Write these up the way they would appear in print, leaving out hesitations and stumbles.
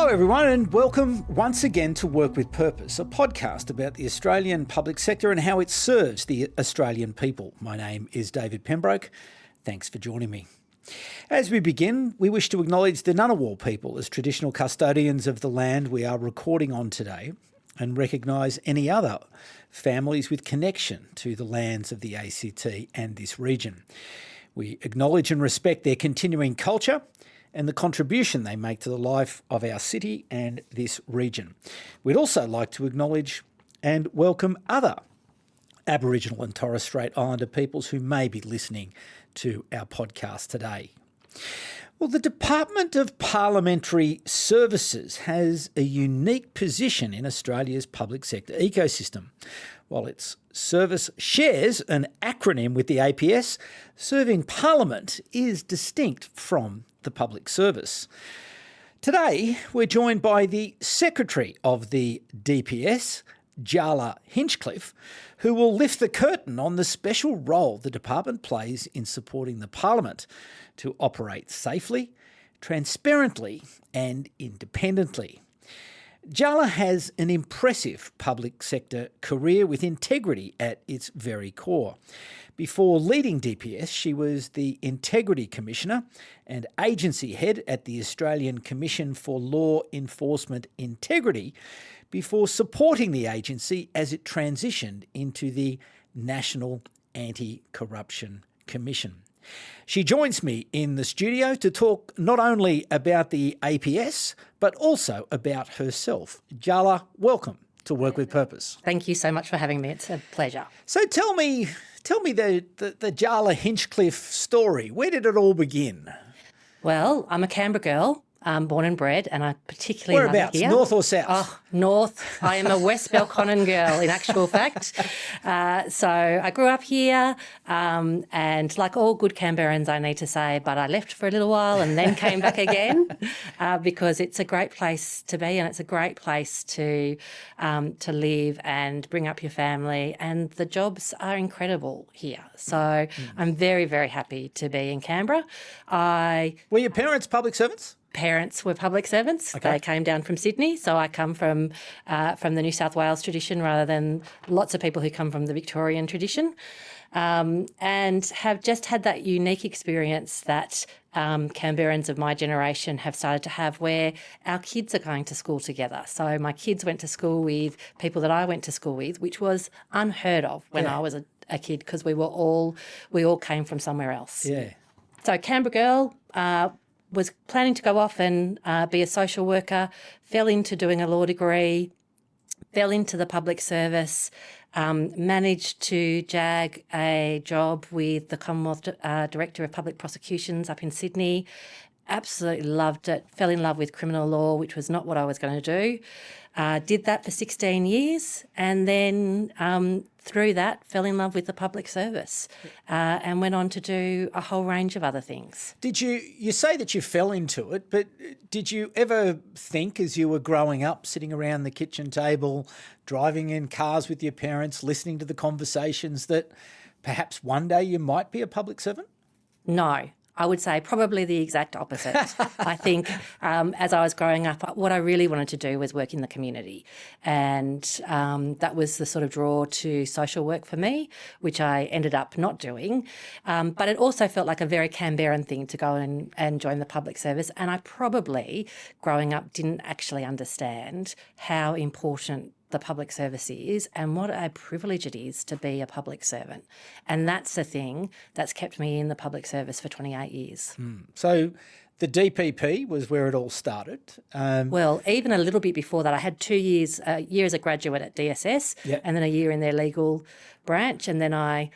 Hello everyone and welcome once again to Work with Purpose, a podcast about the Australian public sector and how it serves the Australian people. My name is David Pembroke. Thanks for joining me. As we begin, we wish to acknowledge the Ngunnawal people as traditional custodians of the land we are recording on today and recognise any other families with connection to the lands of the ACT and this region. We acknowledge and respect their continuing culture and the contribution they make to the life of our city and this region. We'd also like to acknowledge and welcome other Aboriginal and Torres Strait Islander peoples who may be listening to our podcast today. Well, the Department of Parliamentary Services has a unique position in Australia's public sector ecosystem. While its service shares an acronym with the APS, serving Parliament is distinct from the public service. Today, we're joined by the Secretary of the DPS, Jaala Hinchcliffe, who will lift the curtain on the special role the department plays in supporting the Parliament to operate safely, transparently and independently. Jaala has an impressive public sector career with integrity at its very core. Before leading DPS, she was the Integrity Commissioner and Agency Head at the Australian Commission for Law Enforcement Integrity, before supporting the agency as it transitioned into the National Anti-Corruption Commission. She joins me in the studio to talk not only about the APS, but also about herself. Jaala, welcome to Work with Purpose. Thank you so much for having me. It's a pleasure. So tell me the Jaala Hinchcliffe story. Where did it all begin? Well, I'm a Canberra girl, born and bred, and I particularly love it Whereabouts, here. north or south? Oh, north. I am a West Belconnen girl, in actual fact. So I grew up here, and like all good Canberrans, I need to say, but I left for a little while and then came back again because it's a great place to be and it's a great place to live and bring up your family, and the jobs are incredible here. So I'm very, very happy to be in Canberra. Were your parents public servants? Parents were public servants. Okay. They came down from Sydney, so I come from the New South Wales tradition rather than lots of people who come from the Victorian tradition, and have just had that unique experience that Canberrans of my generation have started to have, where our kids are going to school together. So my kids went to school with people that I went to school with, which was unheard of when I was a kid, because we all came from somewhere else. Yeah. So Canberra girl. Was planning to go off and be a social worker, fell into doing a law degree, fell into the public service, managed to jag a job with the Commonwealth Director of Public Prosecutions up in Sydney. Absolutely loved it, fell in love with criminal law, which was not what I was going to do. Did that for 16 years and then through that fell in love with the public service and went on to do a whole range of other things. You say that you fell into it, but did you ever think as you were growing up, sitting around the kitchen table, driving in cars with your parents, listening to the conversations, that perhaps one day you might be a public servant? No. I would say probably the exact opposite. I think as I was growing up, what I really wanted to do was work in the community, and that was the sort of draw to social work for me, which I ended up not doing. But it also felt like a very Canberran thing to go and join the public service, and I probably, growing up, didn't actually understand how important the public service is and what a privilege it is to be a public servant. And that's the thing that's kept me in the public service for 28 years. So the DPP was where it all started. Well, even a little bit before that, I had 2 years, a year as a graduate at DSS, and then a year in their legal branch. And then I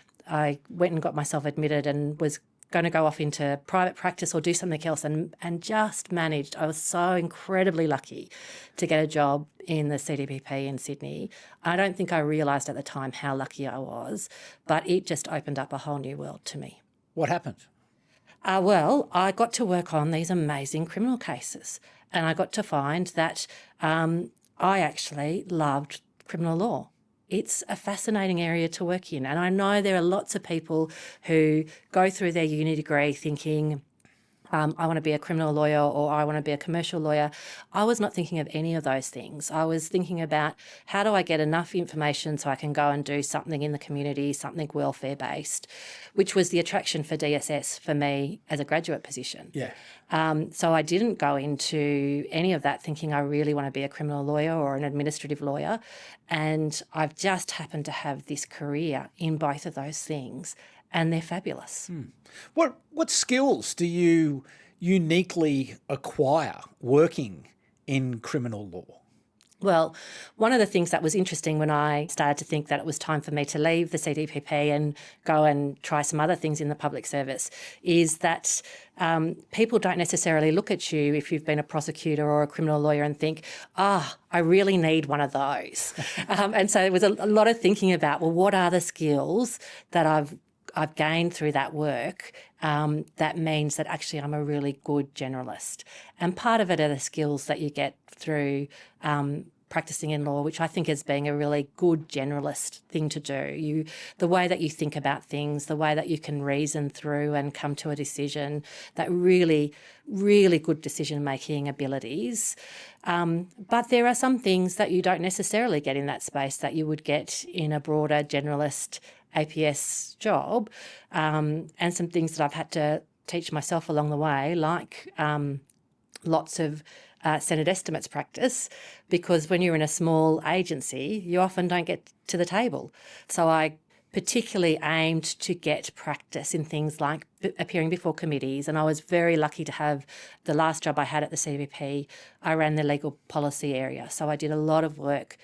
went and got myself admitted and was going to go off into private practice or do something else, and just managed. I was so incredibly lucky to get a job in the CDPP in Sydney. I don't think I realised at the time how lucky I was, but it just opened up a whole new world to me. What happened? Well, I got to work on these amazing criminal cases, and I got to find that I actually loved criminal law. It's a fascinating area to work in. And I know there are lots of people who go through their uni degree thinking, I want to be a criminal lawyer or I want to be a commercial lawyer. I was not thinking of any of those things. I was thinking about how do I get enough information so I can go and do something in the community, something welfare-based, which was the attraction for DSS for me as a graduate position. Yeah. So I didn't go into any of that thinking I really want to be a criminal lawyer or an administrative lawyer. And I've just happened to have this career in both of those things, and they're fabulous. What skills do you uniquely acquire working in criminal law? Well, one of the things that was interesting when I started to think that it was time for me to leave the CDPP and go and try some other things in the public service is that people don't necessarily look at you if you've been a prosecutor or a criminal lawyer and think, I really need one of those. And so there was a lot of thinking about, well, what are the skills that I've gained through that work that means that actually I'm a really good generalist. And part of it are the skills that you get through practising in law, which I think is being a really good generalist thing to do. The way that you think about things, the way that you can reason through and come to a decision, that really, really good decision-making abilities. But there are some things that you don't necessarily get in that space that you would get in a broader generalist APS job, and some things that I've had to teach myself along the way, like lots of Senate estimates practice, because when you're in a small agency, you often don't get to the table. So I particularly aimed to get practice in things like appearing before committees, and I was very lucky to have the last job I had at the CBP. I ran the legal policy area, so I did a lot of work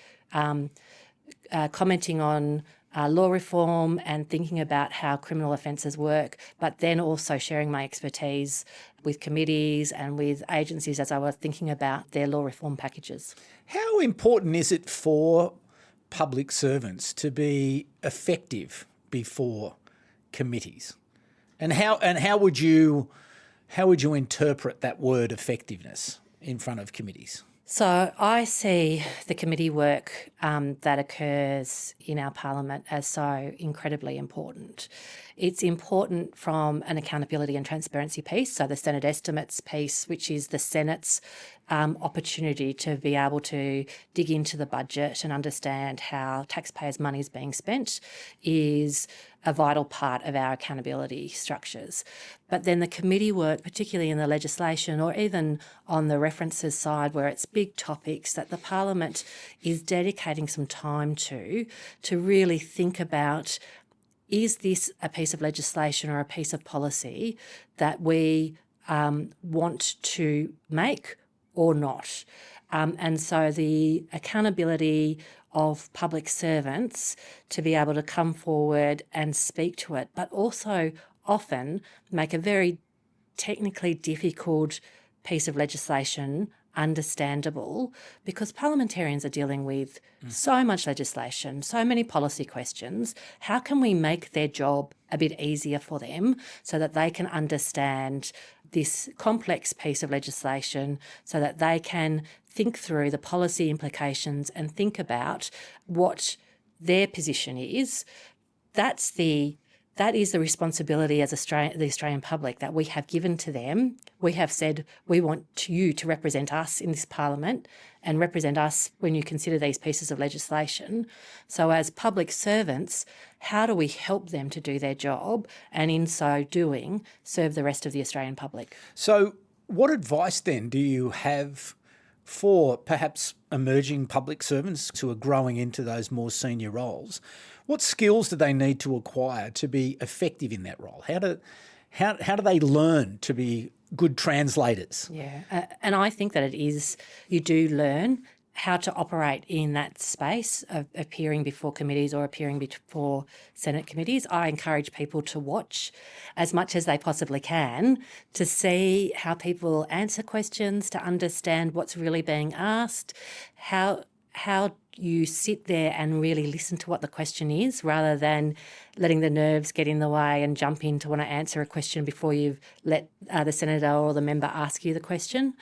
commenting on law reform and thinking about how criminal offences work, but then also sharing my expertise with committees and with agencies as I was thinking about their law reform packages. How important is it for public servants to be effective before committees? And how would you interpret that word effectiveness in front of committees? So I see the committee work that occurs in our parliament as so incredibly important. It's important from an accountability and transparency piece, so the Senate estimates piece, which is the Senate's opportunity to be able to dig into the budget and understand how taxpayers' money is being spent, is a vital part of our accountability structures. But then the committee work, particularly in the legislation or even on the references side where it's big topics that the Parliament is dedicating some time to really think about, is this a piece of legislation or a piece of policy that we want to make or not? And so the accountability of public servants to be able to come forward and speak to it, but also often make a very technically difficult piece of legislation understandable, because parliamentarians are dealing with so much legislation, so many policy questions. How can we make their job a bit easier for them so that they can understand this complex piece of legislation, so that they can think through the policy implications and think about what their position is? That is the responsibility as the Australian public that we have given to them. We have said we want you to represent us in this parliament and represent us when you consider these pieces of legislation. So as public servants, how do we help them to do their job and in so doing serve the rest of the Australian public? So what advice then do you have for perhaps emerging public servants who are growing into those more senior roles? What skills do they need to acquire to be effective in that role? How do they learn to be good translators? Yeah, and I think that you do learn how to operate in that space of appearing before committees or appearing before Senate committees. I encourage people to watch as much as they possibly can to see how people answer questions, to understand what's really being asked, how you sit there and really listen to what the question is, rather than letting the nerves get in the way and jump in to want to answer a question before you've let the senator or the member ask you the question.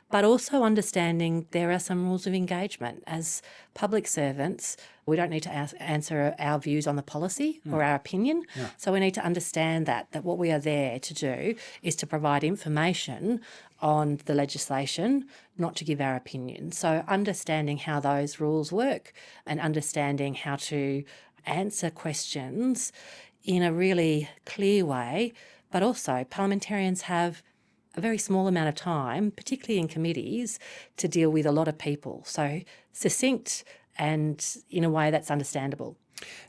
But also understanding there are some rules of engagement. As public servants, We don't need to answer our views on the policy or our opinion. Yeah. So we need to understand that what we are there to do is to provide information on the legislation, not to give our opinion. So understanding how those rules work and understanding how to answer questions in a really clear way, but also parliamentarians have a very small amount of time, particularly in committees, to deal with a lot of people. So succinct and in a way that's understandable.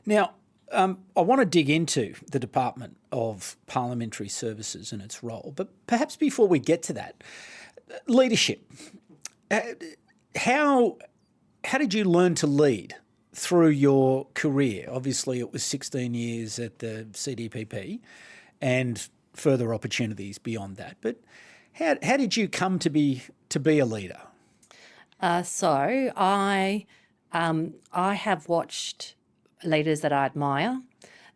Now, I want to dig into the Department of Parliamentary Services and its role, but perhaps before we get to that, leadership. How did you learn to lead through your career? Obviously, it was 16 years at the CDPP and further opportunities beyond that. But how did you come to be a leader? So I have watched leaders that I admire,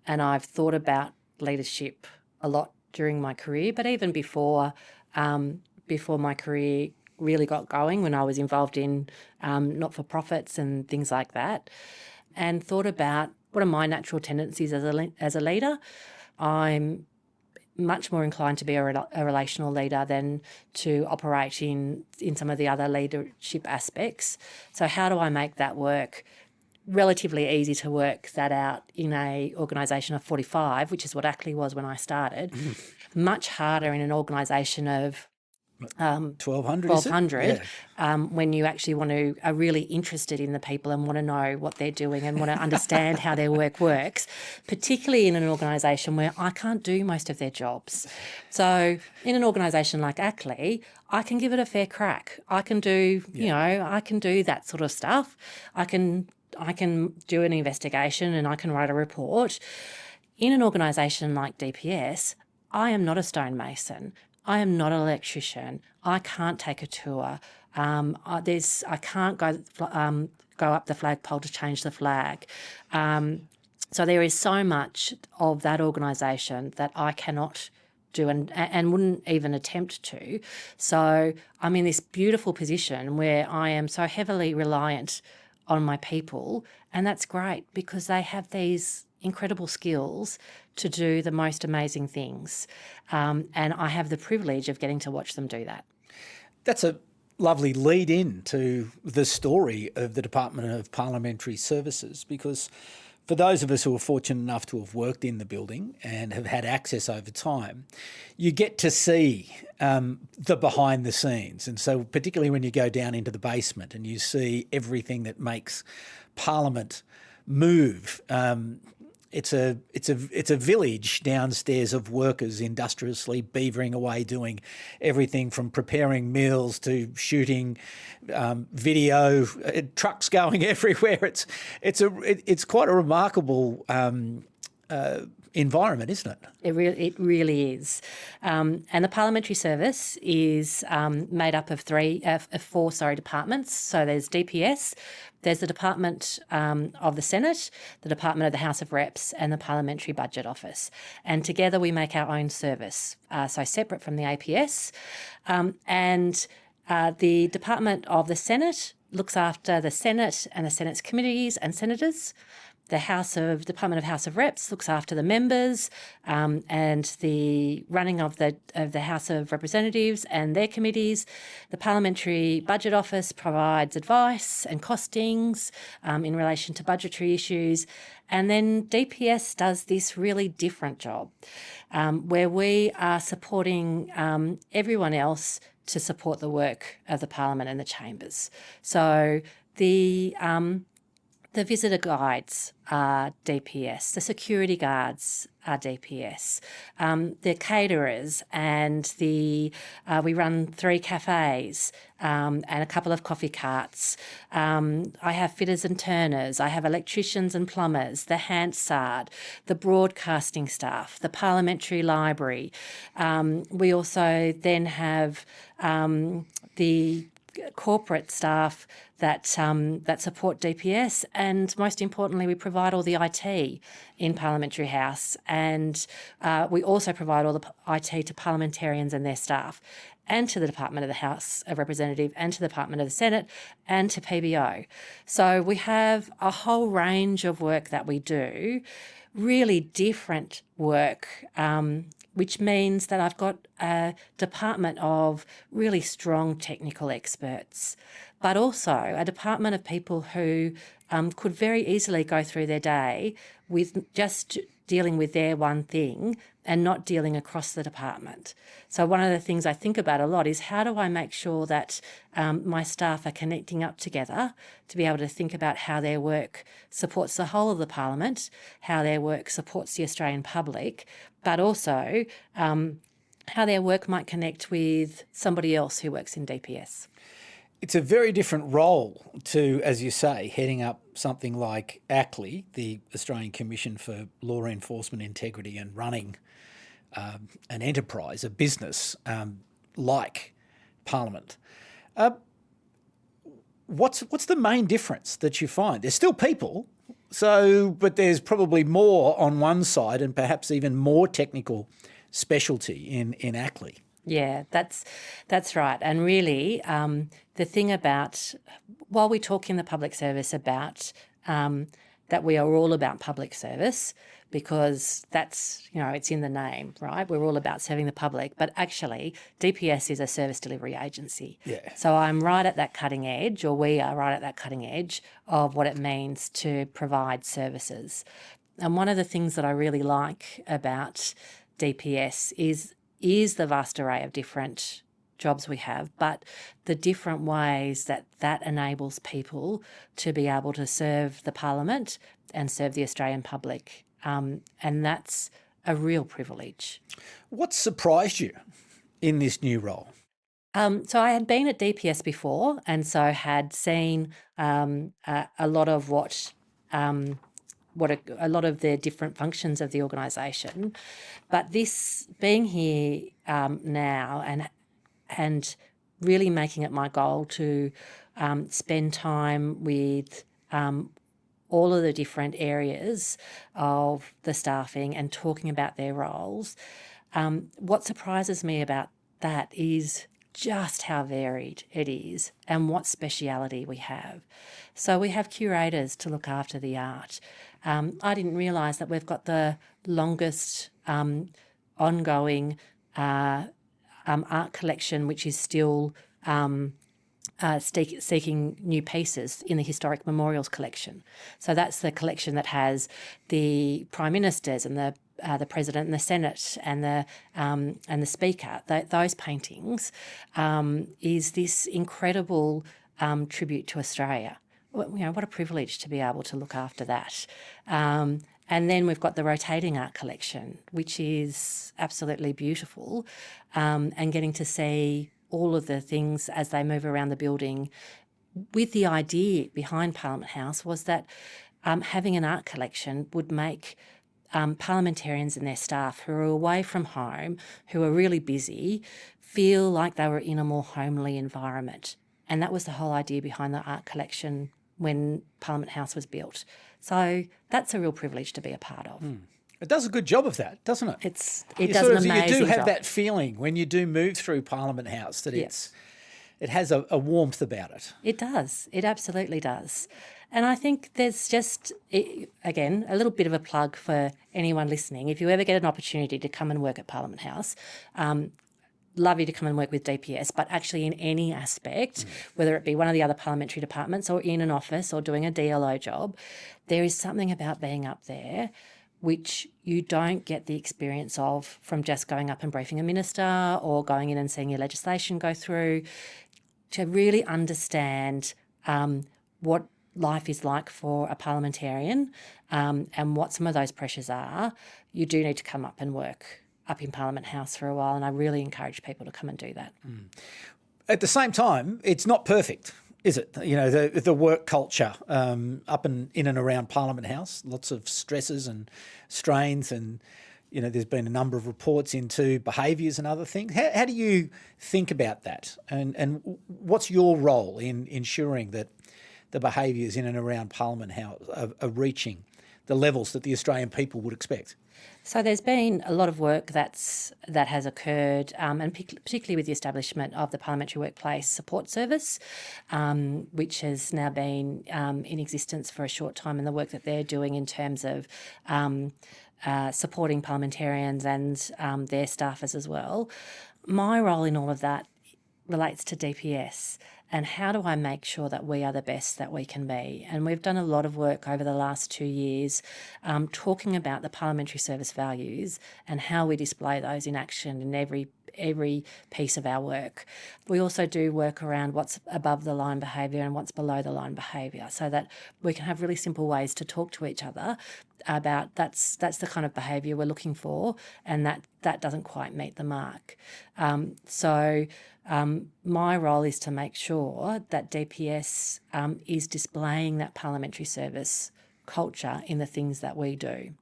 and I've thought about leadership a lot during my career, but even before my career really got going, when I was involved in not-for-profits and things like that, and thought about what are my natural tendencies as a leader. I'm much more inclined to be a relational leader than to operate in some of the other leadership aspects. So how do I make that work? Relatively easy to work that out in a organisation of 45, which is what ACLI was when I started. Much harder in an organisation of 1,200 when you actually are really interested in the people and want to know what they're doing and want to understand how their work works, particularly in an organisation where I can't do most of their jobs. So in an organisation like ACLI, I can give it a fair crack. I can do, I can do that sort of stuff. I can do an investigation and I can write a report. In an organisation like DPS, I am not a stonemason. I am not an electrician. I can't take a tour. I can't go up the flagpole to change the flag. So there is so much of that organisation that I cannot do and wouldn't even attempt to. So I'm in this beautiful position where I am so heavily reliant on my people, and that's great because they have these incredible skills to do the most amazing things. And I have the privilege of getting to watch them do that. That's a lovely lead in to the story of the Department of Parliamentary Services, because for those of us who are fortunate enough to have worked in the building and have had access over time, you get to see the behind the scenes. And so particularly when you go down into the basement and you see everything that makes Parliament move, it's a village downstairs of workers industriously beavering away, doing everything from preparing meals to shooting video, trucks going everywhere. It's quite a remarkable environment, isn't it? It really is. And the Parliamentary Service is made up of four departments. So there's DPS, there's the Department of the Senate, the Department of the House of Reps, and the Parliamentary Budget Office. And together we make our own service, so separate from the APS. And the Department of the Senate looks after the Senate and the Senate's committees and senators. The Department of House of Reps looks after the members and the running of the House of Representatives and their committees. The Parliamentary Budget Office provides advice and costings in relation to budgetary issues. And then DPS does this really different job where we are supporting everyone else to support the work of the Parliament and the chambers. So the visitor guides are DPS, the security guards are DPS, the caterers and we run 3 cafes and a couple of coffee carts. I have fitters and turners, I have electricians and plumbers, the Hansard, the broadcasting staff, the parliamentary library. We also then have the corporate staff that support DPS, and most importantly, we provide all the IT in Parliamentary House, and we also provide all the IT to parliamentarians and their staff, and to the Department of the House of Representatives, and to the Department of the Senate, and to PBO. So we have a whole range of work that we do, really different work, which means that I've got a department of really strong technical experts, but also a department of people who could very easily go through their day with just dealing with their one thing and not dealing across the department. So one of the things I think about a lot is how do I make sure that my staff are connecting up together to be able to think about how their work supports the whole of the Parliament, how their work supports the Australian public, but also how their work might connect with somebody else who works in DPS. It's a very different role to, as you say, heading up something like ACLI, the Australian Commission for Law Enforcement Integrity, and running an enterprise, a business like Parliament. What's the main difference that you find? There's still people, but there's probably more on one side and perhaps even more technical specialty in ACLI. Yeah, that's right. And really, the thing about, while we talk in the public service about that we are all about public service, because that's, it's in the name, right? We're all about serving the public, but actually DPS is a service delivery agency. Yeah. So I'm right at that cutting edge, or we are right at that cutting edge of what it means to provide services. And one of the things that I really like about DPS is the vast array of different jobs we have, but the different ways that enables people to be able to serve the Parliament and serve the Australian public. And that's a real privilege. What surprised you in this new role? So I had been at DPS before, and so had seen a lot of a lot of the different functions of the organisation. But this being here now and really making it my goal to spend time with all of the different areas of the staffing and talking about their roles, what surprises me about that is just how varied it is and what speciality we have. So we have curators to look after the art. I didn't realise that we've got the longest ongoing art collection, which is still seeking new pieces in the Historic Memorials collection. So that's the collection that has the Prime Ministers and the President and the Senate and the Speaker. Those paintings is this incredible tribute to Australia. What a privilege to be able to look after that. And then we've got the rotating art collection, which is absolutely beautiful, and getting to see all of the things as they move around the building. With the idea behind Parliament House was that having an art collection would make parliamentarians and their staff who are away from home, who are really busy, feel like they were in a more homely environment. And that was the whole idea behind the art collection when Parliament House was built. So that's a real privilege to be a part of. It does a good job of that, doesn't it? It does an amazing job. You do have that feeling when you do move through Parliament House that it has a warmth about it. It does. It absolutely does. And I think there's just, again, a little bit of a plug for anyone listening. If you ever get an opportunity to come and work at Parliament House, love you to come and work with DPS, but actually in any aspect, whether it be one of the other parliamentary departments or in an office or doing a DLO job, there is something about being up there which you don't get the experience of from just going up and briefing a minister or going in and seeing your legislation go through. To really understand what life is like for a parliamentarian and what some of those pressures are, you do need to come up and work up in Parliament House for a while, and I really encourage people to come and do that. At the same time, it's not perfect, is it? The work culture up and in and around Parliament House, lots of stresses and strains and there's been a number of reports into behaviours and other things. How do you think about that? And what's your role in ensuring that the behaviours in and around Parliament are reaching the levels that the Australian people would expect? So there's been a lot of work that has occurred, and particularly with the establishment of the Parliamentary Workplace Support Service, which has now been in existence for a short time, and the work that they're doing in terms of supporting parliamentarians and their staffers as well. My role in all of that relates to DPS and how do I make sure that we are the best that we can be. And we've done a lot of work over the last 2 years talking about the parliamentary service values and how we display those in action in every piece of our work. We also do work around what's above the line behaviour and what's below the line behaviour so that we can have really simple ways to talk to each other about that's the kind of behaviour we're looking for and that doesn't quite meet the mark. My role is to make sure that DPS is displaying that parliamentary service culture in the things that we do.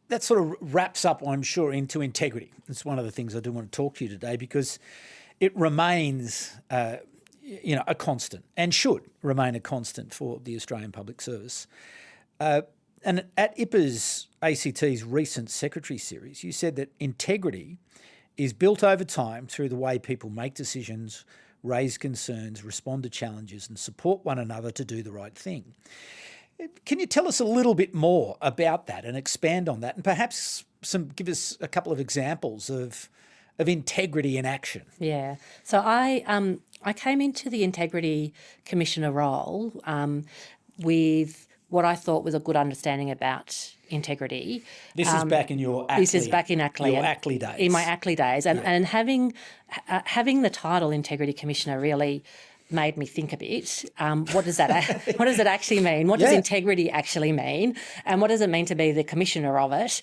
That sort of wraps up, I'm sure, into integrity. It's one of the things I do want to talk to you today because it remains, a constant and should remain a constant for the Australian Public Service. And at IPA's ACT's recent Secretary Series, you said that integrity is built over time through the way people make decisions, raise concerns, respond to challenges and support one another to do the right thing. Can you tell us a little bit more about that and expand on that and perhaps give us a couple of examples of integrity in action? Yeah. So I came into the Integrity Commissioner role with what I thought was a good understanding about integrity. This is back in your Ackley. This is back in Ackley. Your Ackley days. In my Ackley days. And having the title Integrity Commissioner really made me think a bit. What does it actually mean? What does integrity actually mean? And what does it mean to be the commissioner of it,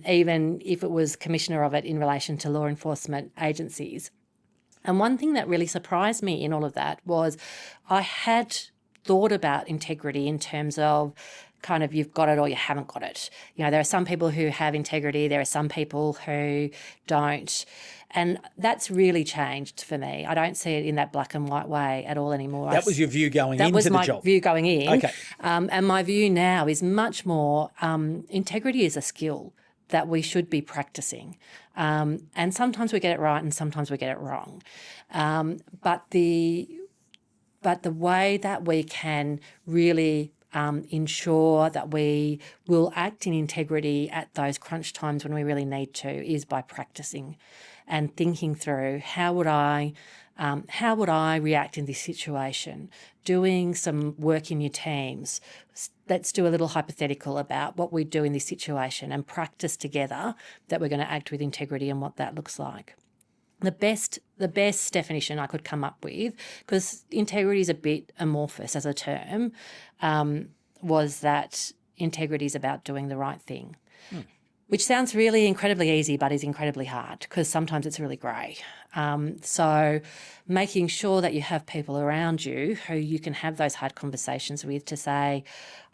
even if it was commissioner of it in relation to law enforcement agencies? And one thing that really surprised me in all of that was I had thought about integrity in terms of kind of you've got it or you haven't got it. There are some people who have integrity, there are some people who don't. And that's really changed for me. I don't see it in that black and white way at all anymore. That was your view going into the job? That was my view going in. Okay. And my view now is much more integrity is a skill that we should be practising. And sometimes we get it right and sometimes we get it wrong. But the way that we can really ensure that we will act in integrity at those crunch times when we really need to is by practising and thinking through how would I react in this situation, doing some work in your teams. Let's do a little hypothetical about what we do in this situation and practice together that we're going to act with integrity and what that looks like. The best definition I could come up with, because integrity is a bit amorphous as a term, was that integrity is about doing the right thing, which sounds really incredibly easy but is incredibly hard because sometimes it's really grey. So making sure that you have people around you who you can have those hard conversations with to say,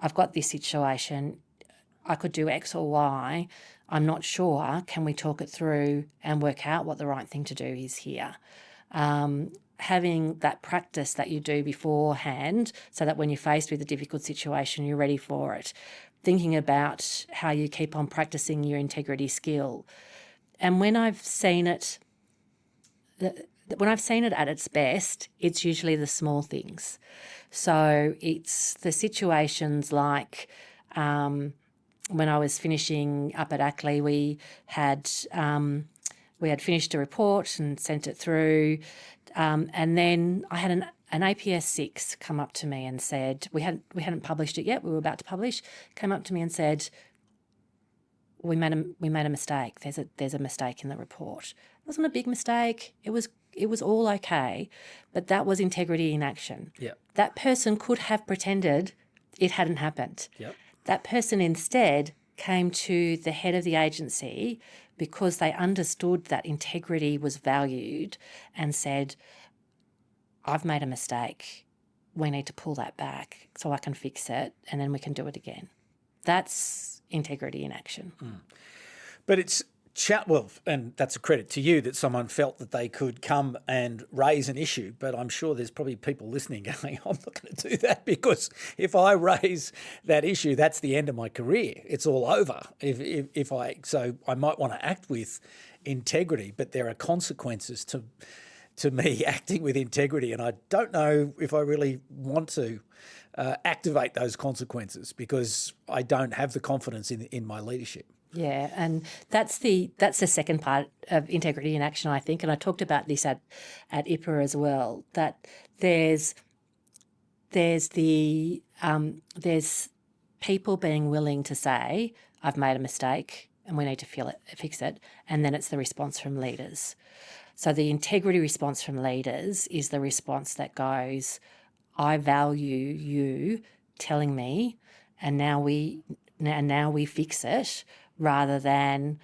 I've got this situation, I could do X or Y, I'm not sure, can we talk it through and work out what the right thing to do is here? Having that practice that you do beforehand so that when you're faced with a difficult situation, you're ready for it. Thinking about how you keep on practicing your integrity skill. And when I've seen it at its best, it's usually the small things. So it's the situations like when I was finishing up at Ackley, we had finished a report and sent it through, and then I had an APS 6 come up to me and said, we hadn't published it yet, we were about to publish, came up to me and said, we made a mistake. There's a mistake in the report. It wasn't a big mistake. It was all okay, but that was integrity in action. Yep. That person could have pretended it hadn't happened. Yep. That person instead came to the head of the agency because they understood that integrity was valued and said, I've made a mistake. We need to pull that back so I can fix it and then we can do it again. That's integrity in action. But it's well, and that's a credit to you that someone felt that they could come and raise an issue. But I'm sure there's probably people listening going, I'm not going to do that, because if I raise that issue, that's the end of my career. It's all over. So I might want to act with integrity, but there are consequences to me acting with integrity, and I don't know if I really want to activate those consequences, because I don't have the confidence in my leadership. Yeah, and that's the second part of integrity in action, I think, and I talked about this at IPA as well. That there's people being willing to say, I've made a mistake and we need to fix it, and then it's the response from leaders. So the integrity response from leaders is the response that goes, I value you telling me, and now we fix it, rather than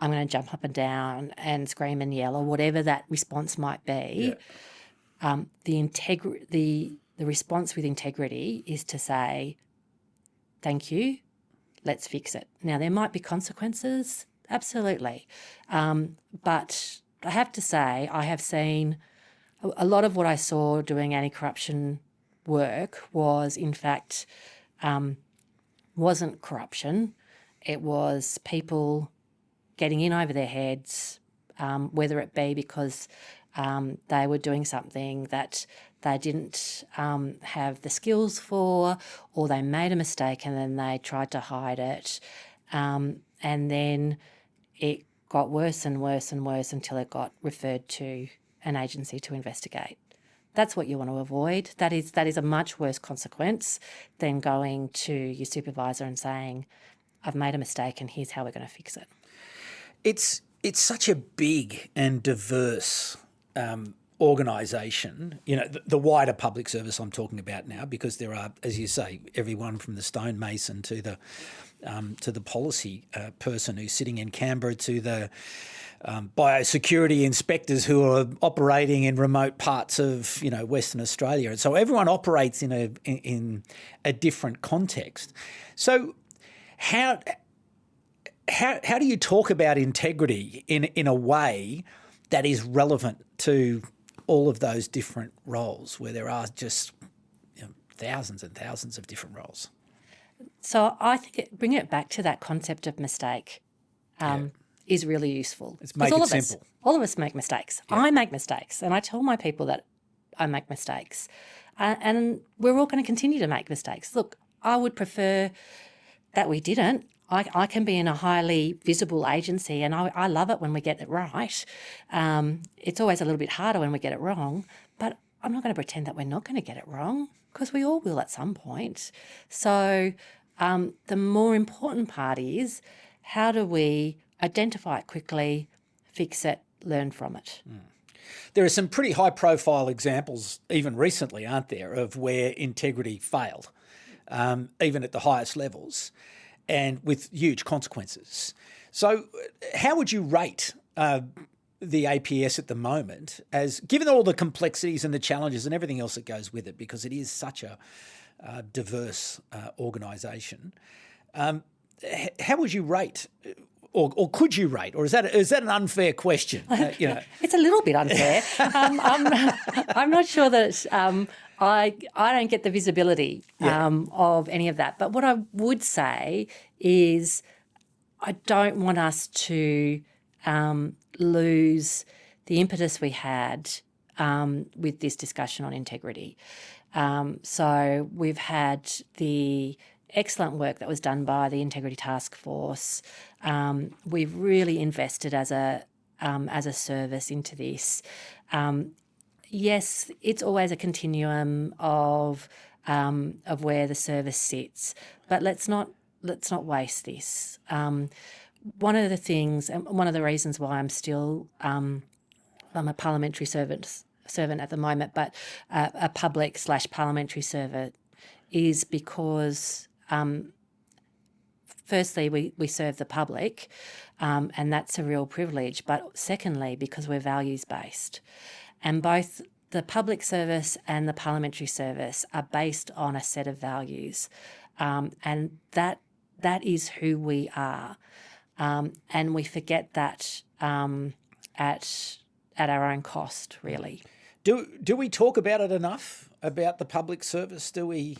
I'm going to jump up and down and scream and yell, or whatever that response might be. Yeah. The response with integrity is to say, thank you, let's fix it. Now, there might be consequences, absolutely. But I have to say, I have seen a lot of what I saw doing anti-corruption work was, in fact, wasn't corruption. It was people getting in over their heads, whether it be because they were doing something that they didn't have the skills for, or they made a mistake and then they tried to hide it. And then it got worse and worse and worse until it got referred to an agency to investigate. That's what you want to avoid. That is a much worse consequence than going to your supervisor and saying, I've made a mistake and here's how we're going to fix it. It's such a big and diverse organisation, the wider public service I'm talking about now, because there are, as you say, everyone from the stonemason to the policy person who's sitting in Canberra, to the biosecurity inspectors who are operating in remote parts of Western Australia, and so everyone operates in a different context. So how do you talk about integrity in a way that is relevant to all of those different roles, where there are just thousands and thousands of different roles? So I think bring it back to that concept of mistake is really useful. Let's make it simple. All of us make mistakes. Yeah. I make mistakes, and I tell my people that I make mistakes. And we're all going to continue to make mistakes. Look, I would prefer that we didn't. I can be in a highly visible agency, and I love it when we get it right. It's always a little bit harder when we get it wrong, but I'm not going to pretend that we're not going to get it wrong, because we all will at some point. So the more important part is, how do we identify it quickly, fix it, learn from it? There are some pretty high-profile examples, even recently, aren't there, of where integrity failed, even at the highest levels, and with huge consequences. So how would you rate the APS at the moment, as given all the complexities and the challenges and everything else that goes with it, because it is such a diverse organisation? How would you rate, or could you rate, or is that an unfair question? It's a little bit unfair. I'm not sure that I don't get the visibility of any of that. But what I would say is, I don't want us to lose the impetus we had with this discussion on integrity. So we've had the excellent work that was done by the Integrity Task Force. We've really invested as a service into this. Yes, it's always a continuum of where the service sits, but let's not waste this. One of the things, and one of the reasons why I'm still I'm a parliamentary servant at the moment, but a public/parliamentary servant, is because firstly we serve the public, and that's a real privilege. But secondly, because we're values based, and both the public service and the parliamentary service are based on a set of values, and that is who we are. and we forget that at our own cost, really. Do we talk about it enough, about the public service? Do we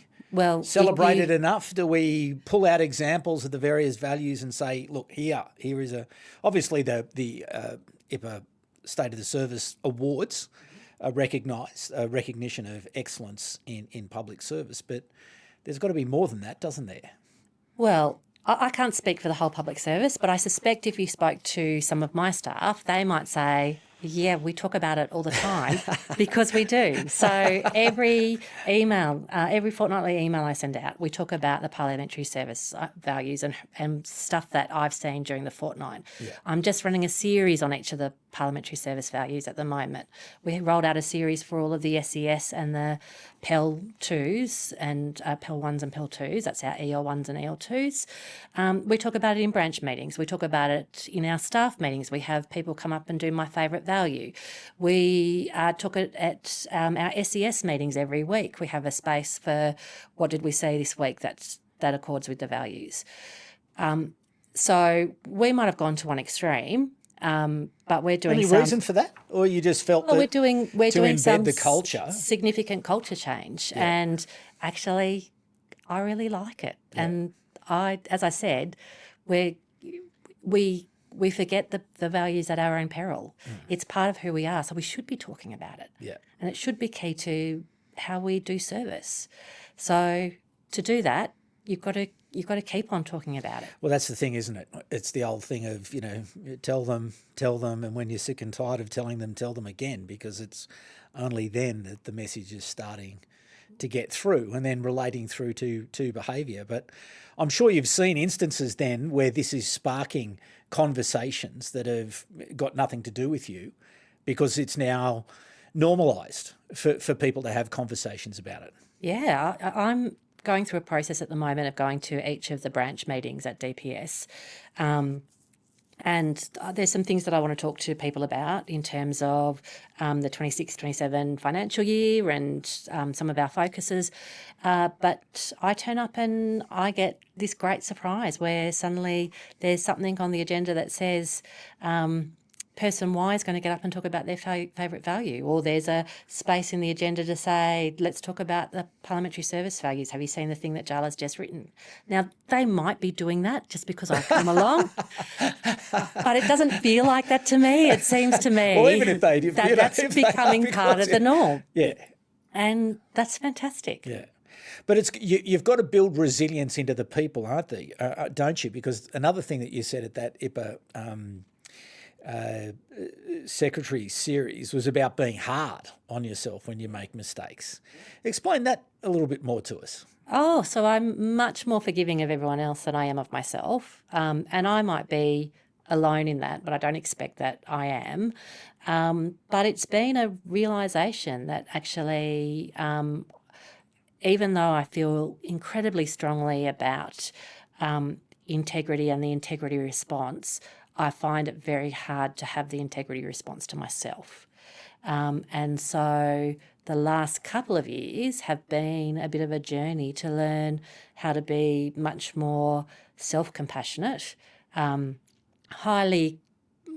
celebrate it enough? Do we pull out examples of the various values and say, look, here is obviously the IPA State of the Service Awards recognise recognition of excellence in public service, but there's got to be more than that, doesn't there? Well, I can't speak for the whole public service, but I suspect if you spoke to some of my staff, they might say, yeah, we talk about it all the time because we do. So every fortnightly email I send out, we talk about the parliamentary service values and stuff that I've seen during the fortnight. Yeah. I'm just running a series on each of the parliamentary service values at the moment. We rolled out a series for all of the SES and the PEL 2s and PEL 1s and PEL 2s. That's our EL 1s and EL 2s. We talk about it in branch meetings. We talk about it in our staff meetings. We have people come up and do my favourite value. We talk it at our SES meetings every week. We have a space for what did we say this week that accords with the values. So we might have gone to one extreme, but we're doing any reason for that, or you just felt we're doing some the culture, significant culture change, and actually, I really like it. Yeah. And as I said, we forget the values at our own peril. It's part of who we are, so we should be talking about it. Yeah, and it should be key to how we do service. So to do that, you've got to keep on talking about it. Well, that's the thing, isn't it? It's the old thing of, tell them, and when you're sick and tired of telling them, tell them again, because it's only then that the message is starting to get through and then relating through to behaviour. But I'm sure you've seen instances then where this is sparking conversations that have got nothing to do with you because it's now normalised for people to have conversations about it. Yeah, I'm going through a process at the moment of going to each of the branch meetings at DPS. And there's some things that I want to talk to people about in terms of the 26-27 financial year and some of our focuses. But I turn up and I get this great surprise where suddenly there's something on the agenda that says person Y is going to get up and talk about their favourite value, or there's a space in the agenda to say, let's talk about the parliamentary service values. Have you seen the thing that Jaala's just written? Now, they might be doing that just because I've come along, but it doesn't feel like that to me. It seems to me well, even if they do, that's becoming part of the norm. Yeah. And that's fantastic. Yeah. But it's you've got to build resilience into the people, don't you? Because another thing that you said at that IPA secretary series was about being hard on yourself when you make mistakes. Explain that a little bit more to us. Oh, so I'm much more forgiving of everyone else than I am of myself. And I might be alone in that, but I don't expect that I am. But it's been a realisation that actually, even though I feel incredibly strongly about integrity and the integrity response, I find it very hard to have the integrity response to myself. And so the last couple of years have been a bit of a journey to learn how to be much more self-compassionate, highly,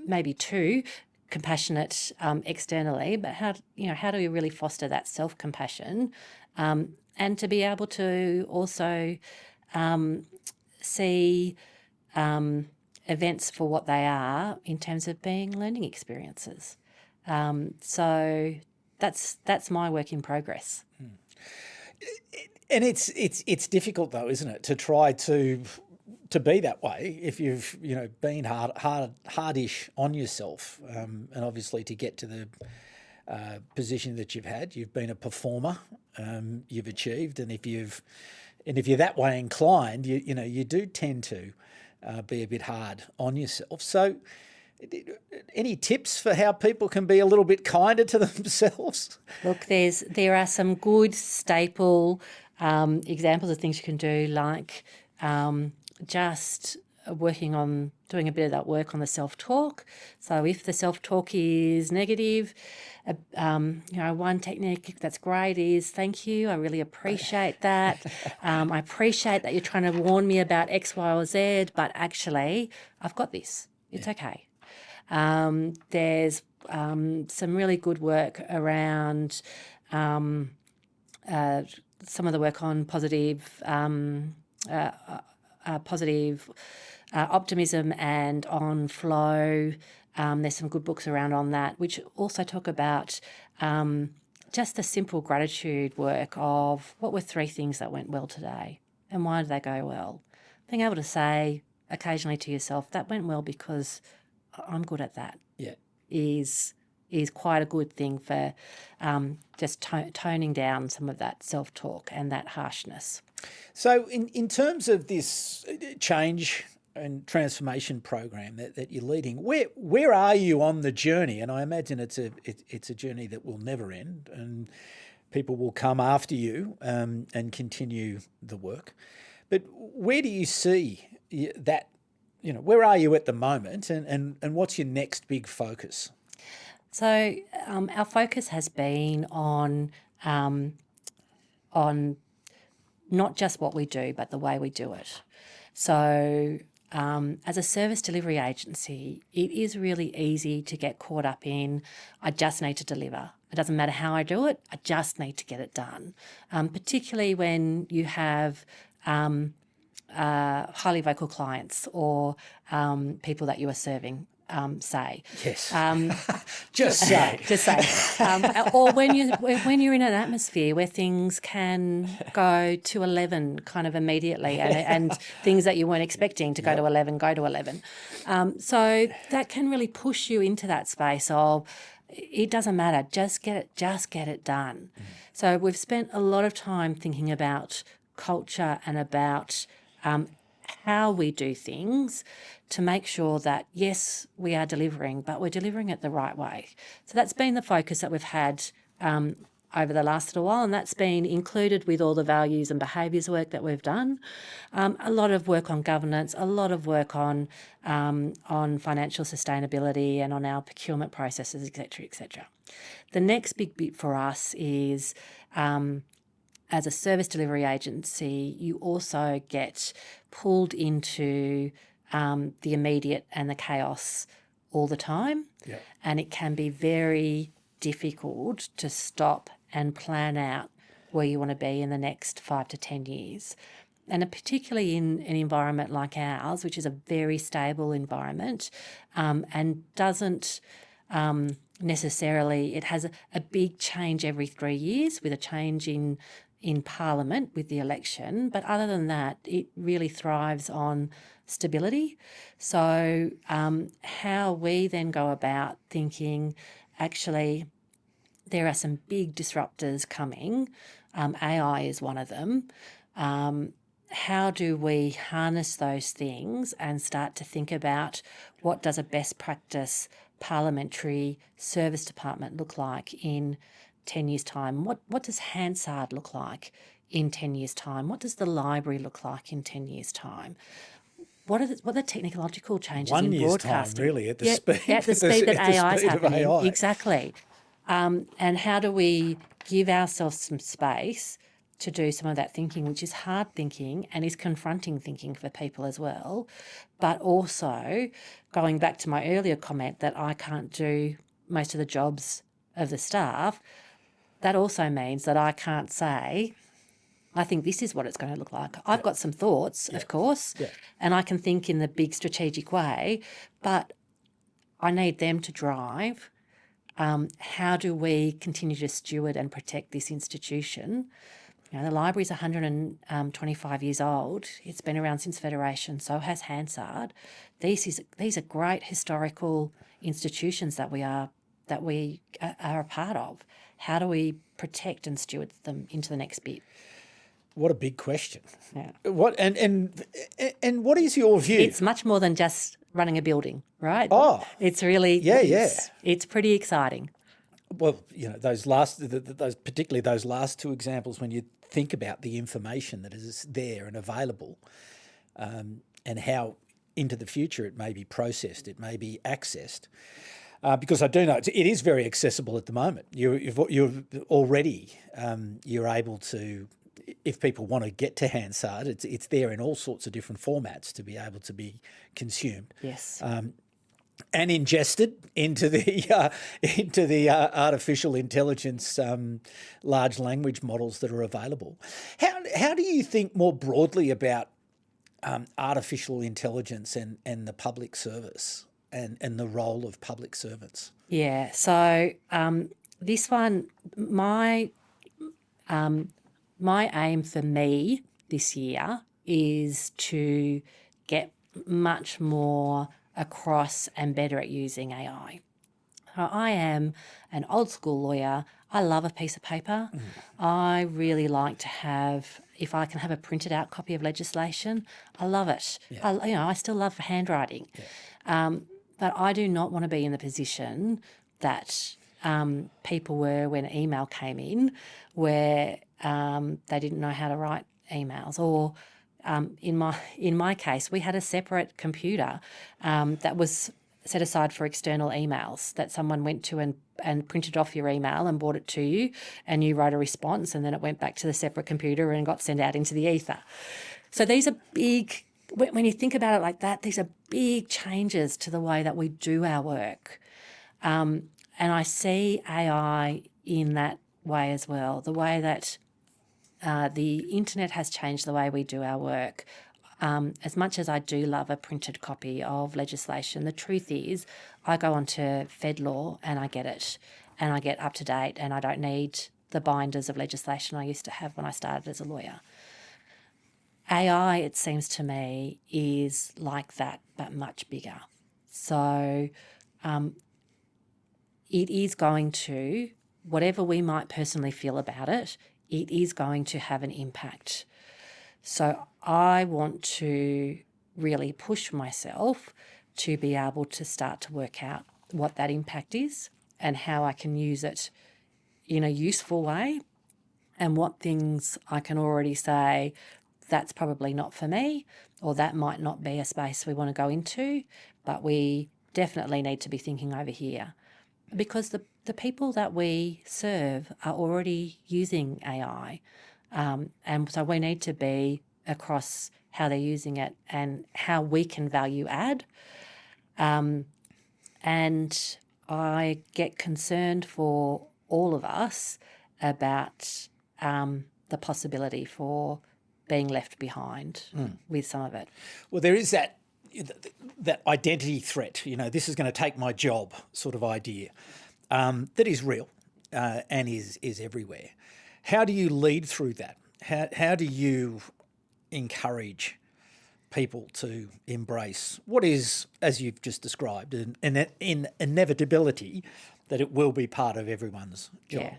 maybe too compassionate externally, but how do we really foster that self-compassion and to be able to also see events for what they are in terms of being learning experiences. So that's my work in progress. And it's difficult though, isn't it, to try to be that way if you've been hardish on yourself, and obviously to get to the position that you've had. You've been a performer, you've achieved, and if you're that way inclined, you do tend to be a bit hard on yourself. So any tips for how people can be a little bit kinder to themselves? Look, there are some good staple examples of things you can do, like just working on doing a bit of that work on the self-talk. So if the self-talk is negative, one technique that's great is thank you. I really appreciate that. I appreciate that you're trying to warn me about X, Y, or Z, but actually I've got this. It's okay. There's some really good work around some of the work on positive optimism and on flow. There's some good books around on that, which also talk about just the simple gratitude work of what were 3 things that went well today and why did they go well. Being able to say occasionally to yourself, that went well because I'm good at that, is quite a good thing for just toning down some of that self-talk and that harshness. So in terms of this change and transformation program that you're leading, where are you on the journey? And I imagine it's a journey that will never end, and people will come after you and continue the work. But where do you see that? Where are you at the moment, and what's your next big focus? So our focus has been on not just what we do, but the way we do it. So as a service delivery agency, it is really easy to get caught up in, I just need to deliver. It doesn't matter how I do it, I just need to get it done, particularly when you have highly vocal clients or people that you are serving. Say. Yes. Just say. Just say. Or when you're in an atmosphere where things can go to 11 kind of immediately and things that you weren't expecting to go to 11 go to 11. So that can really push you into that space of it doesn't matter, just get it done. So we've spent a lot of time thinking about culture and about how we do things to make sure that, yes, we are delivering, but we're delivering it the right way. So that's been the focus that we've had over the last little while, and that's been included with all the values and behaviours work that we've done. A lot of work on governance, a lot of work on financial sustainability and on our procurement processes, et cetera, et cetera. The next big bit for us is as a service delivery agency, you also get pulled into the immediate and the chaos all the time. Yeah. And it can be very difficult to stop and plan out where you want to be in the next 5 to 10 years. And particularly in an environment like ours, which is a very stable environment and doesn't necessarily, it has a big change every 3 years with a change in Parliament with the election, but other than that, it really thrives on stability. So how we then go about thinking, actually, there are some big disruptors coming. AI is one of them. How do we harness those things and start to think about what does a best practice parliamentary service department look like in 10 years' time? What does Hansard look like in 10 years' time? What does the library look like in 10 years' time? What are the technological changes in broadcasting? 1 year's time, really, at the speed, at the speed that AI is happening. AI. Exactly. And how do we give ourselves some space to do some of that thinking, which is hard thinking and is confronting thinking for people as well, but also going back to my earlier comment that I can't do most of the jobs of the staff, that also means that I can't say, I think this is what it's going to look like. I've got some thoughts, of course, and I can think in the big strategic way, but I need them to drive. How do we continue to steward and protect this institution? The library's 125 years old. It's been around since Federation, so has Hansard. These are great historical institutions that we are a part of. How do we protect and steward them into the next bit? What a big question. Yeah. What and what is your view? It's much more than just running a building, right? Oh, it's really it's pretty exciting. Well, those particularly those last 2 examples, when you think about the information that is there and available, and how into the future it may be processed, it may be accessed. Because I do know it is very accessible at the moment. You're already you're able to, if people want to get to Hansard, it's there in all sorts of different formats to be able to be consumed. Yes. And ingested into the artificial intelligence large language models that are available. How do you think more broadly about artificial intelligence and the public service and the role of public servants? Yeah. So this one, my aim for me this year is to get much more across and better at using AI. I am an old school lawyer. I love a piece of paper. I really like to have, if I can have a printed out copy of legislation, I love it. Yeah. I still love handwriting. Yeah. But I do not want to be in the position that people were when email came in, where they didn't know how to write emails, or in my case, we had a separate computer that was set aside for external emails that someone went to and printed off your email and brought it to you, and you wrote a response, and then it went back to the separate computer and got sent out into the ether. So these are big, when you think about it like that, these are big changes to the way that we do our work. And I see AI in that way as well, the way that the internet has changed the way we do our work. As much as I do love a printed copy of legislation, the truth is I go onto FedLaw and I get it and I get up to date, and I don't need the binders of legislation I used to have when I started as a lawyer. AI, it seems to me, is like that, but much bigger. So it is going to, whatever we might personally feel about it, it is going to have an impact. So I want to really push myself to be able to start to work out what that impact is and how I can use it in a useful way, and what things I can already say, that's probably not for me, or that might not be a space we want to go into, but we definitely need to be thinking over here. Because the people that we serve are already using AI. And so we need to be across how they're using it and how we can value add. And I get concerned for all of us about the possibility for being left behind with some of it. Well, there is that identity threat, this is going to take my job sort of idea that is real and is everywhere. How do you lead through that? How do you encourage people to embrace what is, as you've just described, an inevitability that it will be part of everyone's job?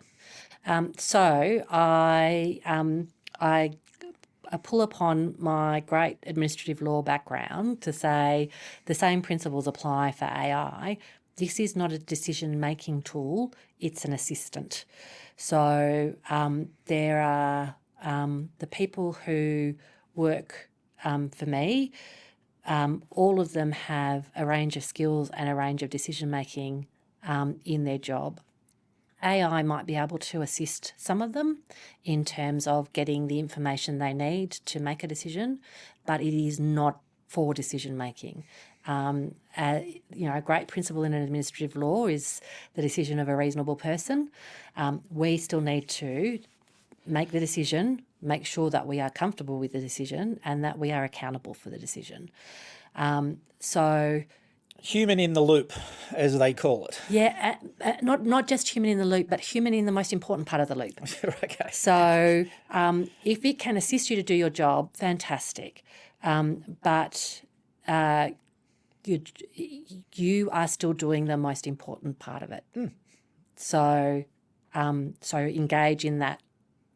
Yeah. So I pull upon my great administrative law background to say the same principles apply for AI. This is not a decision-making tool, it's an assistant. So there are the people who work for me, all of them have a range of skills and a range of decision-making in their job. AI might be able to assist some of them in terms of getting the information they need to make a decision, but it is not for decision-making. A great principle in an administrative law is the decision of a reasonable person. We still need to make the decision, make sure that we are comfortable with the decision and that we are accountable for the decision. Human in the loop, as they call it. Yeah, not just human in the loop, but human in the most important part of the loop. Okay. So if it can assist you to do your job, fantastic. But you are still doing the most important part of it. So engage in that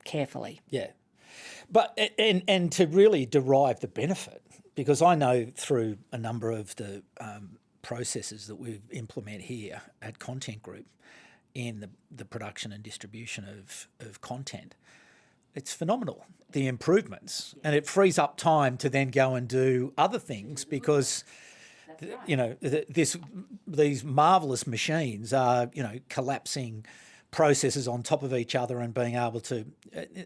carefully. Yeah. But and to really derive the benefit, because I know through a number of the processes that we implement here at Content Group in the production and distribution of content, it's phenomenal, the improvements, and it frees up time to then go and do other things because, you know, these marvellous machines are, you know, collapsing processes on top of each other and being able to,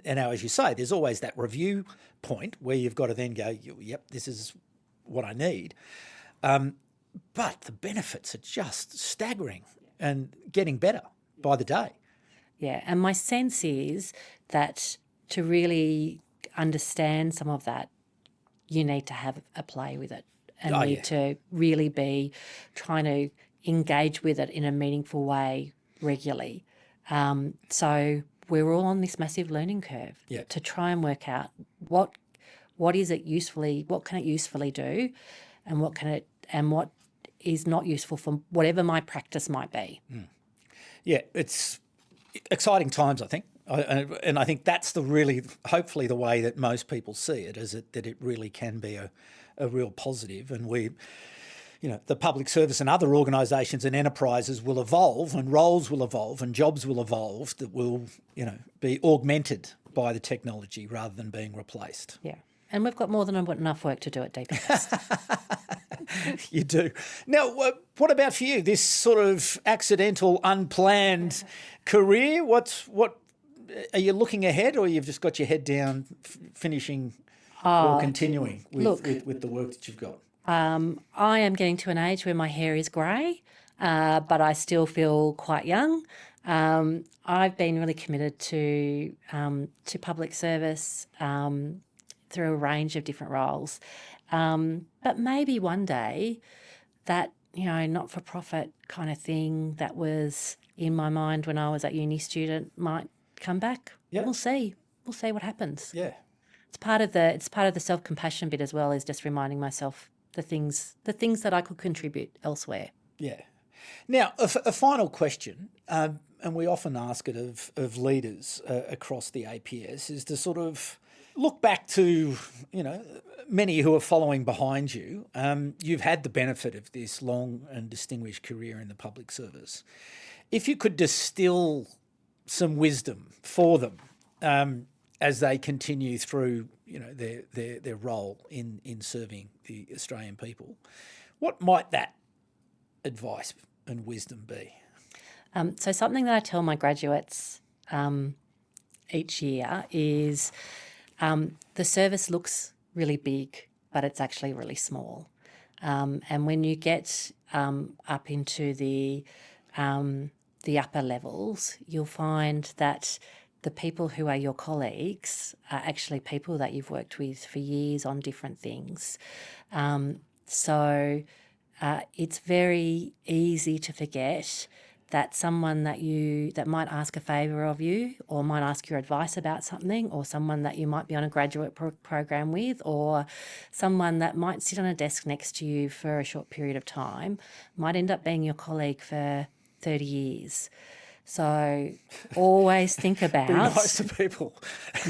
and now, as you say, there's always that review point where you've got to then go, yep, this is what I need. But the benefits are just staggering and getting better by the day. Yeah, and my sense is that to really understand some of that, you need to have a play with it and need to really be trying to engage with it in a meaningful way regularly. So we're all on this massive learning curve to try and work out what is it usefully, what can it usefully do, and what is not useful for whatever my practice might be. Yeah, it's exciting times, I think. And I think that's hopefully the way that most people see it, is that it really can be a real positive. And the public service and other organisations and enterprises will evolve, and roles will evolve, and jobs will evolve that will, be augmented by the technology rather than being replaced. Yeah. And we've got more than enough work to do at DPS. You do. Now, what about for you? This sort of accidental, unplanned career, what are you looking ahead, or you've just got your head down finishing or continuing with the work that you've got? I am getting to an age where my hair is grey, but I still feel quite young. I've been really committed to public service through a range of different roles. But maybe one day that, not-for-profit kind of thing that was in my mind when I was a uni student might come back. Yep. We'll see. We'll see what happens. Yeah. It's part of the self-compassion bit as well, is just reminding myself the things that I could contribute elsewhere. Yeah. Now, a final question, and we often ask it of leaders across the APS, is to sort of look back to, many who are following behind you. You've had the benefit of this long and distinguished career in the public service. If you could distill some wisdom for them as they continue through, their role in serving the Australian people, what might that advice and wisdom be? So something that I tell my graduates each year is the service looks really big, but it's actually really small. And when you get up into the upper levels, you'll find that the people who are your colleagues are actually people that you've worked with for years on different things. So it's very easy to forget that someone that might ask a favour of you, or might ask your advice about something, or someone that you might be on a graduate program with, or someone that might sit on a desk next to you for a short period of time, might end up being your colleague for 30 years. So always think about... Be nice to people.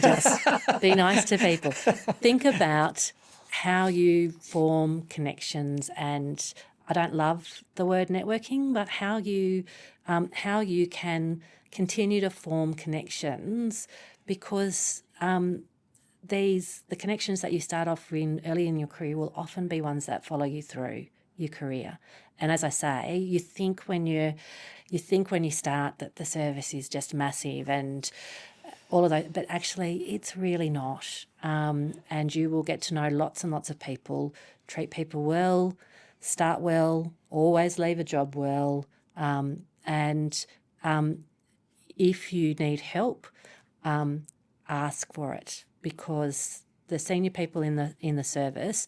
Just be nice to people. Think about how you form connections, and I don't love the word networking, but how you can continue to form connections, because the connections that you start off in early in your career will often be ones that follow you through your career. And as I say, you think when you start that the service is just massive and all of those, but actually it's really not. And you will get to know lots and lots of people, treat people well, start well, always leave a job well, and if you need help, ask for it, because the senior people in the service,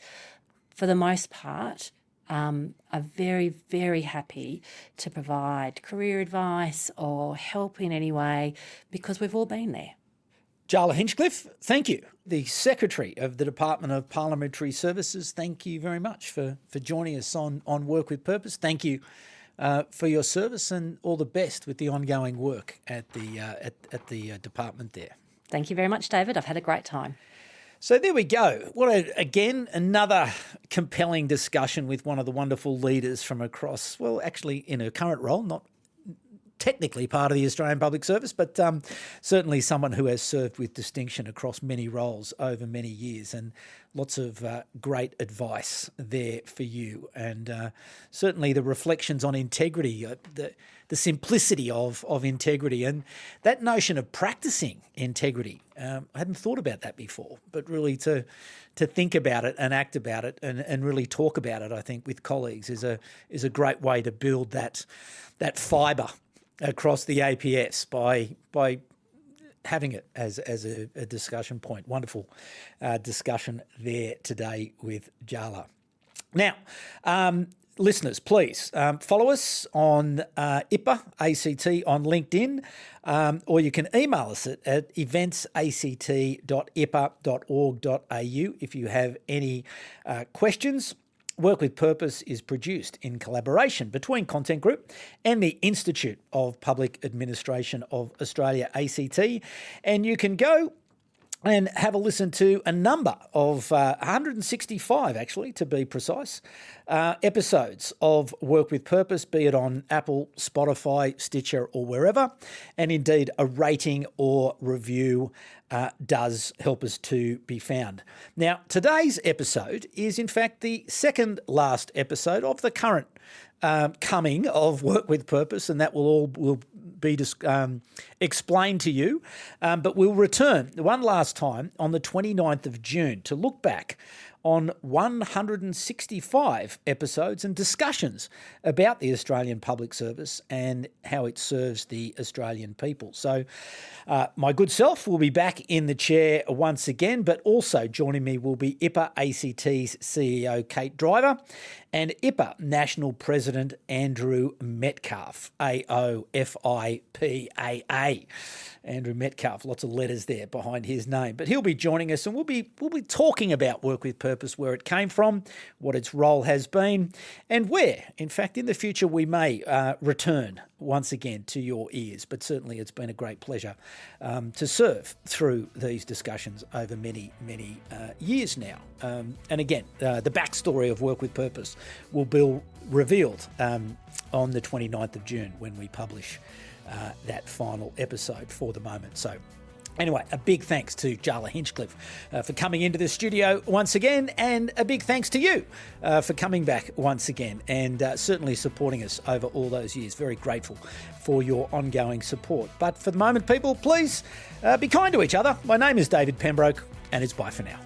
for the most part, are very, very happy to provide career advice or help in any way, because we've all been there. Jaala Hinchcliffe, thank you. The Secretary of the Department of Parliamentary Services, thank you very much for joining us on Work with Purpose. Thank you for your service, and all the best with the ongoing work at the department there. Thank you very much, David. I've had a great time. So there we go. Again, another compelling discussion with one of the wonderful leaders from across, well, actually in her current role, not technically part of the Australian Public Service, but certainly someone who has served with distinction across many roles over many years, and lots of great advice there for you. And certainly the reflections on integrity, the simplicity of integrity, and that notion of practising integrity. I hadn't thought about that before, but really to think about it and act about it and really talk about it, I think, with colleagues is a great way to build that fibre across the APS by having it as a discussion point. Wonderful discussion there today with Jaala. Now, listeners, please follow us on IPA ACT on LinkedIn, or you can email us at eventsact.ipa.org.au if you have any questions. Work with Purpose is produced in collaboration between Content Group and the Institute of Public Administration of Australia, ACT, and you can go and have a listen to a number of 165, actually, to be precise, episodes of Work with Purpose, be it on Apple, Spotify, Stitcher, or wherever. And indeed, a rating or review does help us to be found. Now, today's episode is, in fact, the second last episode of the current coming of Work with Purpose, and that will be explained to you. But we'll return one last time on the 29th of June to look back on 165 episodes and discussions about the Australian Public Service and how it serves the Australian people. So my good self will be back in the chair once again, but also joining me will be IPA ACT's CEO, Kate Driver, and IPA National President, Andrew Metcalfe, AOFIPAA. Andrew Metcalfe, lots of letters there behind his name. But he'll be joining us, and we'll be talking about Work with Purpose, where it came from, what its role has been, and where, in fact, in the future we may return once again to your ears. But certainly it's been a great pleasure to serve through these discussions over many, many years now. And again, the backstory of Work with Purpose will be revealed on the 29th of June when we publish that final episode for the moment. So anyway, a big thanks to Jaala Hinchcliffe for coming into the studio once again, and a big thanks to you for coming back once again and certainly supporting us over all those years. Very grateful for your ongoing support. But for the moment, people, please be kind to each other. My name is David Pembroke, and it's bye for now.